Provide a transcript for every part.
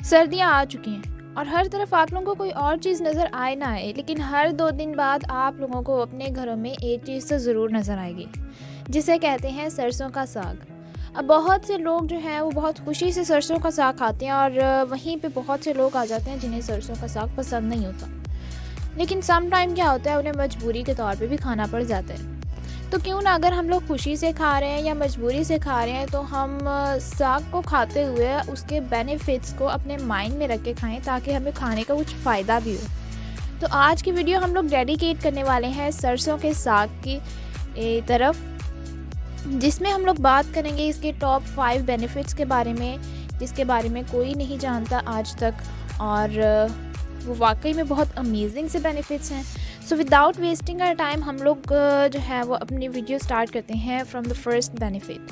सर्दियाँ आ चुकी हैं और हर तरफ आप लोगों को कोई और चीज़ नज़र आए ना आए, लेकिन हर 2 दिन बाद आप लोगों को अपने घरों में एक चीज़ तो ज़रूर नज़र आएगी, जिसे कहते हैं सरसों का साग। अब बहुत से लोग जो हैं वो बहुत खुशी से सरसों का साग खाते हैं और वहीं पे बहुत से लोग आ जाते हैं जिन्हें सरसों का साग पसंद नहीं होता। लेकिन सम टाइम क्या होता है, उन्हें मजबूरी के तौर पे भी खाना पड़ जाता है। तो क्यों ना, अगर हम लोग खुशी से खा रहे हैं या मजबूरी से खा रहे हैं, तो हम साग को खाते हुए उसके बेनिफिट्स को अपने माइंड में रख के खाएं, ताकि हमें खाने का कुछ फ़ायदा भी हो। तो आज की वीडियो हम लोग डेडिकेट करने वाले हैं सरसों के साग की तरफ, जिसमें हम लोग बात करेंगे इसके टॉप 5 बेनिफिट्स के बारे में, जिसके बारे में कोई नहीं जानता आज तक, और वो वाकई में बहुत अमेजिंग से बेनिफिट्स हैं। So without wasting our time हम लोग जो है वो अपनी वीडियो स्टार्ट करते हैं फ्रॉम द फर्स्ट बेनिफिट।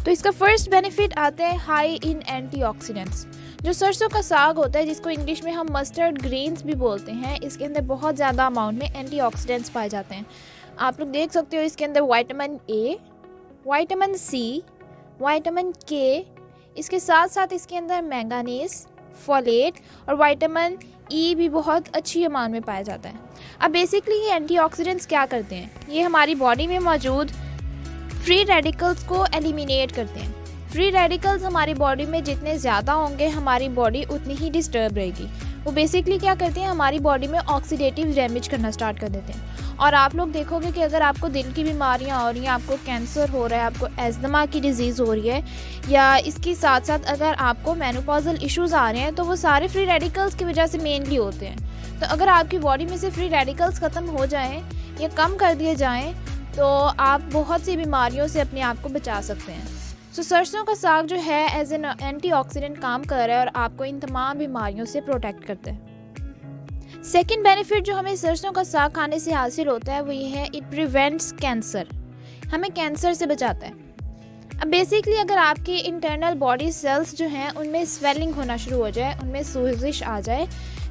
तो इसका फर्स्ट बेनिफिट आता है हाई इन एंटीऑक्सीडेंट्स। जो सरसों का साग होता है, जिसको इंग्लिश में हम मस्टर्ड ग्रीन्स भी बोलते हैं, इसके अंदर बहुत ज़्यादा अमाउंट में एंटीऑक्सीडेंट्स पाए जाते हैं। आप लोग देख सकते हो इसके अंदर vitamin A, vitamin C, vitamin K, इसके साथ साथ इसके अंदर मैंगानीज, फोलेट और विटामिन ई भी बहुत अच्छी अमाउंट में पाया जाता है। अब बेसिकली ये एंटीऑक्सीडेंट्स क्या करते हैं, ये हमारी बॉडी में मौजूद फ्री रेडिकल्स को एलिमिनेट करते हैं। फ्री रेडिकल्स हमारी बॉडी में जितने ज़्यादा होंगे, हमारी बॉडी उतनी ही डिस्टर्ब रहेगी। वो बेसिकली क्या करते हैं, हमारी बॉडी में ऑक्सीडेटिव डैमेज करना स्टार्ट कर देते हैं। और आप लोग देखोगे कि अगर आपको दिल की बीमारियां हो रही हैं, आपको कैंसर हो रहा है, आपको एस्थमा की डिजीज़ हो रही है, या इसके साथ साथ अगर आपको मेनोपॉजल इश्यूज़ आ रहे हैं, तो वो सारे फ्री रेडिकल्स की वजह से मेनली होते हैं। तो अगर आपकी बॉडी में से फ्री रेडिकल्स ख़त्म हो जाएं या कम कर दिए जाएं, तो आप बहुत सी बीमारियों से अपने आप को बचा सकते हैं। सो सरसों का साग जो है एज एन एंटीऑक्सीडेंट काम कर रहा है और आपको इन तमाम बीमारियों से प्रोटेक्ट करता है। सेकेंड बेनिफिट जो हमें सरसों का साग खाने से हासिल होता है वो ये है, इट प्रिवेंट्स कैंसर। हमें कैंसर से बचाता है। अब बेसिकली अगर आपके इंटरनल बॉडी सेल्स जो हैं उनमें स्वेलिंग होना शुरू हो जाए, उनमें सूजिश आ जाए,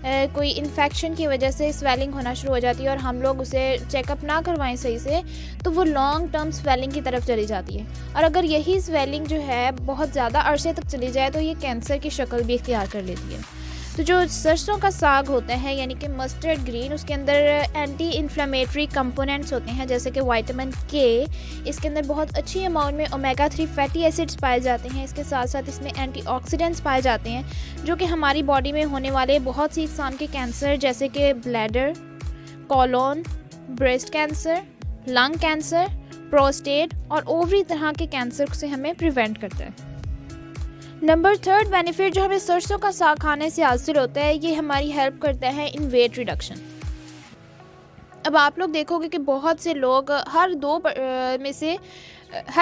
कोई इन्फेक्शन की वजह से स्वेलिंग होना शुरू हो जाती है और हम लोग उसे चेकअप ना करवाएं सही से, तो वो लॉन्ग टर्म स्वेलिंग की तरफ चली जाती है। और अगर यही स्वेलिंग जो है बहुत ज़्यादा अरसे तक चली जाए, तो ये कैंसर की शक्ल भी इख्तियार कर लेती है। तो जो सरसों का साग होता है, यानी कि मस्टर्ड ग्रीन, उसके अंदर एंटी इन्फ्लेमेटरी कंपोनेंट्स होते हैं, जैसे कि विटामिन के। इसके अंदर बहुत अच्छी अमाउंट में ओमेगा 3 फैटी एसिड्स पाए जाते हैं। इसके साथ साथ इसमें एंटीऑक्सीडेंट्स पाए जाते हैं, जो कि हमारी बॉडी में होने वाले बहुत सी किस्म के कैंसर, जैसे कि bladder, colon, breast cancer, lung cancer, prostate और ओवरी तरह के कैंसर से हमें प्रिवेंट करता है। नंबर थर्ड बेनिफिट जो हमें सरसों का साग खाने से हासिल होता है, ये हमारी हेल्प करता है इन वेट रिडक्शन। अब आप लोग देखोगे कि बहुत से लोग हर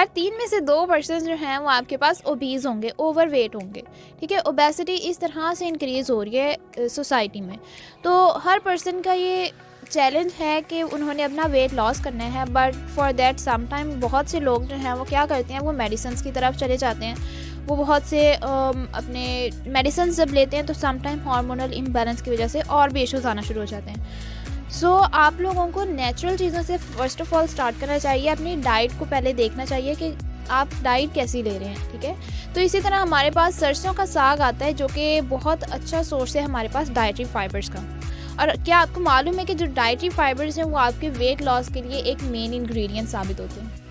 3 में से 2 पर्सन जो हैं वो आपके पास ओबीज़ होंगे, ओवर वेट होंगे। ठीक है, ओबेसिटी इस तरह से इंक्रीज़ हो रही है सोसाइटी में। तो हर पर्सन का ये चैलेंज है कि उन्होंने अपना वेट लॉस करना है, but for that some time बहुत से लोग जो हैं वो क्या करते हैं, वो मेडिसिन की तरफ चले जाते हैं। वो बहुत से अपने मेडिसिन जब लेते हैं, तो सम टाइम हार्मोनल इम्बैलेंस की वजह से और भी इश्यूज़ आना शुरू हो जाते हैं। सो आप लोगों को नेचुरल चीज़ों से फर्स्ट ऑफ ऑल स्टार्ट करना चाहिए। अपनी डाइट को पहले देखना चाहिए कि आप डाइट कैसी ले रहे हैं। ठीक है, तो इसी तरह हमारे पास सरसों का साग आता है, जो कि बहुत अच्छा सोर्स है हमारे पास डाइटरी फाइबर्स का। और क्या आपको मालूम है कि जो डाइटरी फाइबर्स हैं वो आपके वेट लॉस के लिए एक मेन इंग्रेडिएंट साबित होते हैं।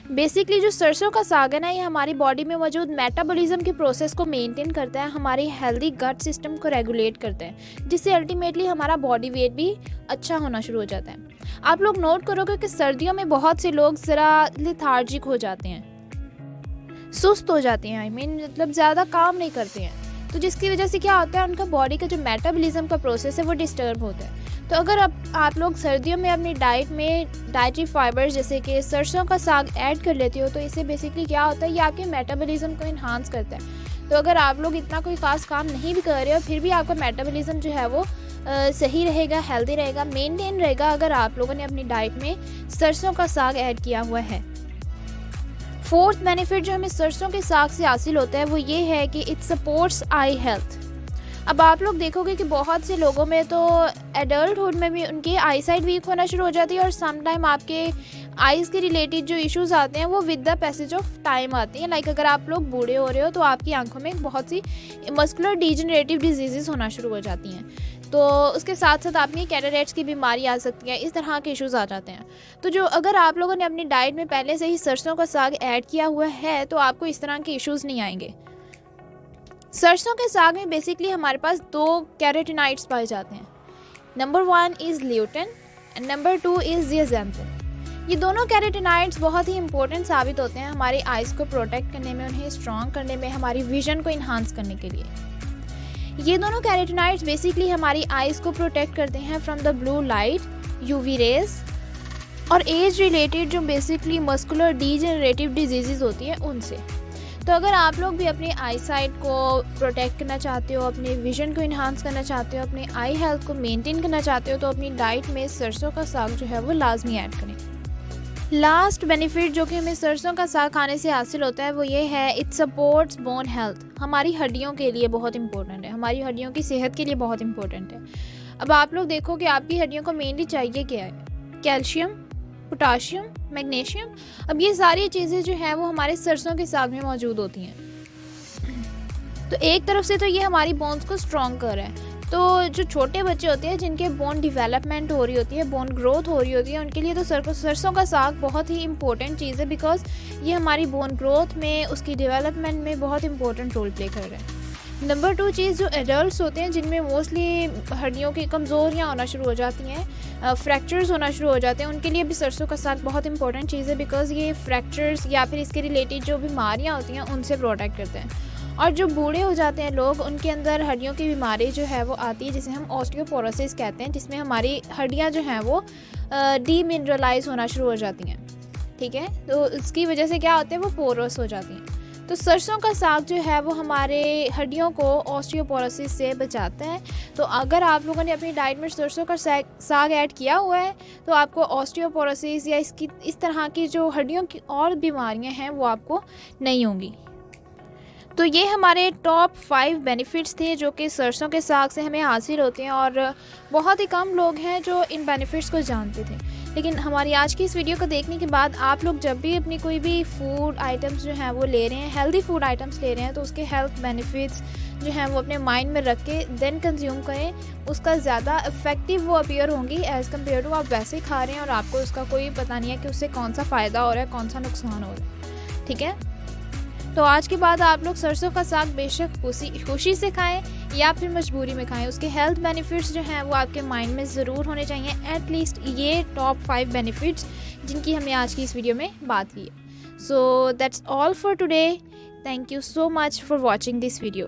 बेसिकली जो सरसों का साग है ना, ये हमारी बॉडी में मौजूद मेटाबॉलिज्म के प्रोसेस को मेंटेन करता है, हमारी हेल्दी गट सिस्टम को रेगुलेट करता है, जिससे अल्टीमेटली हमारा बॉडी वेट भी अच्छा होना शुरू हो जाता है। आप लोग नोट करोगे कि सर्दियों में बहुत से लोग ज़रा लेथार्जिक हो जाते हैं, सुस्त हो जाते हैं, मतलब ज़्यादा काम नहीं करते हैं। तो जिसकी वजह से क्या होता है, उनका बॉडी का जो मेटाबॉलिज्म का प्रोसेस है वो डिस्टर्ब होता है। तो अगर आप लोग सर्दियों में अपनी डाइट में डाइटरी फाइबर्स जैसे कि सरसों का साग ऐड कर लेते हो, तो इससे बेसिकली क्या होता है, ये आपके मेटाबॉलिज्म को इन्हांस करता है। तो अगर आप लोग इतना कोई ख़ास काम नहीं भी कर रहे हो, फिर भी आपका मेटाबॉलिज्म जो है वो सही रहेगा, हेल्दी रहेगा, मेनटेन रहेगा, अगर आप लोगों ने अपनी डाइट में सरसों का साग ऐड किया हुआ है। फोर्थ बेनिफिट जो हमें सरसों के साग से हासिल होता है वो ये है कि इट सपोर्ट्स आई हेल्थ। अब आप लोग देखोगे कि बहुत से लोगों में तो एडल्टहुड में भी उनकी आई साइट वीक होना शुरू हो जाती है, और सम टाइम आपके आइज़ के रिलेटेड जो इश्यूज़ आते हैं वो with the passage of time आते हैं। लाइक अगर आप लोग बूढ़े हो रहे हो तो आपकी आंखों में बहुत सी मस्कुलर डीजनरेटिव डिजीज़ होना शुरू हो जाती हैं, तो उसके साथ साथ आपकी कैटरेक्ट्स की बीमारी आ सकती है, इस तरह के इश्यूज़ आ जाते हैं। तो जो अगर आप लोगों ने अपनी डाइट में पहले से ही सरसों का साग ऐड किया हुआ है तो आपको इस तरह के इश्यूज़ नहीं आएंगे। सरसों के साग में बेसिकली हमारे पास 2 कैरोटीनॉइड्स पाए जाते हैं। Number 1 is lutein and number 2 is zeaxanthin. ये दोनों कैरोटीनॉइड्स बहुत ही इंपॉर्टेंट साबित होते हैं हमारी आइज़ को प्रोटेक्ट करने में, उन्हें स्ट्रॉन्ग करने में, हमारी विजन को इन्हांस करने के लिए। ये दोनों कैरोटीनॉइड्स बेसिकली हमारी आइज़ को प्रोटेक्ट करते हैं from the blue light, UV rays और एज रिलेटेड जो बेसिकली मस्कुलर डीजनरेटिव डिजीज़ होती हैं उनसे। तो अगर आप लोग भी अपनी आई साइट को प्रोटेक्ट करना चाहते हो, अपने विजन को इन्हांस करना चाहते हो, अपनी आई हेल्थ को मेंटेन करना चाहते हो, तो अपनी डाइट में सरसों का साग जो है वो लाजमी ऐड करें। लास्ट बेनिफिट जो कि हमें सरसों का साग खाने से हासिल होता है वो ये है, इट सपोर्ट्स बोन हेल्थ। हमारी हड्डियों के लिए बहुत इंपॉर्टेंट है, हमारी हड्डियों की सेहत के लिए बहुत इंपॉर्टेंट है। अब आप लोग देखो कि आपकी हड्डियों को मेनली चाहिए क्या है, कैल्शियम, पोटाशियम, मैग्नीशियम। अब ये सारी चीज़ें जो हैं वो हमारे सरसों के साग में मौजूद होती हैं। तो एक तरफ से तो ये हमारी बोन्स को स्ट्रॉन्ग कर रहा है, तो जो छोटे बच्चे होते हैं जिनके बोन डेवलपमेंट हो रही होती है, बोन ग्रोथ हो रही होती है, उनके लिए तो सरसों का साग बहुत ही इंपॉर्टेंट चीज़ है, बिकॉज ये हमारी बोन ग्रोथ में, उसकी डेवलपमेंट में बहुत इंपॉर्टेंट रोल प्ले कर रहा है। नंबर 2 चीज़, जो एडल्ट्स होते हैं जिनमें मोस्टली हड्डियों की कमज़ोरियाँ होना शुरू हो जाती हैं, फ्रैक्चर्स होना शुरू हो जाते हैं, उनके लिए भी सरसों का साग बहुत इंपॉर्टेंट चीज़ है, बिकॉज ये फ्रैक्चर्स या फिर इसके रिलेटेड जो बीमारियाँ होती हैं उनसे प्रोटेक्ट करते हैं। और जो बूढ़े हो जाते हैं लोग, उनके अंदर हड्डियों की बीमारी जो है वो आती है, जिसे हम ऑस्टियोपोरोसिस कहते हैं, जिसमें हमारी हड्डियाँ जो हैं वो डीमिनरलाइज होना शुरू हो जाती हैं। ठीक है, तो इसकी वजह से क्या होते हैं, वो पोरस हो जाती हैं। तो सरसों का साग जो है वो हमारे हड्डियों को ऑस्टियोपोरोसिस से बचाता है। तो अगर आप लोगों ने अपनी डाइट में सरसों का साग ऐड किया हुआ है तो आपको ऑस्टियोपोरोसिस या इस तरह की जो हड्डियों की और बीमारियां हैं वो आपको नहीं होंगी। तो ये हमारे टॉप 5 बेनिफिट्स थे जो कि सरसों के साग से हमें हासिल होते हैं, और बहुत ही कम लोग हैं जो इन बेनिफिट्स को जानते थे। लेकिन हमारी आज की इस वीडियो को देखने के बाद आप लोग जब भी अपनी कोई भी फूड आइटम्स जो हैं वो ले रहे हैं, हेल्दी फूड आइटम्स ले रहे हैं, तो उसके हेल्थ बेनिफिट्स जो हैं वो अपने माइंड में रख के देन कंज्यूम करें। उसका ज़्यादा इफेक्टिव वो अपीयर होंगी एज़ कम्पेयर टू आप वैसे ही खा रहे हैं और आपको उसका कोई पता नहीं है कि उससे कौन सा फ़ायदा हो रहा है, कौन सा नुकसान हो रहा है। ठीक है, तो आज के बाद आप लोग सरसों का साग बेशक खुशी से खाएं या फिर मजबूरी में खाएं, उसके हेल्थ बेनिफिट्स जो हैं वो आपके माइंड में ज़रूर होने चाहिए। एटलीस्ट ये टॉप 5 बेनिफिट्स जिनकी हमने आज की इस वीडियो में बात की है। So that's all for today. Thank you so much for watching this video.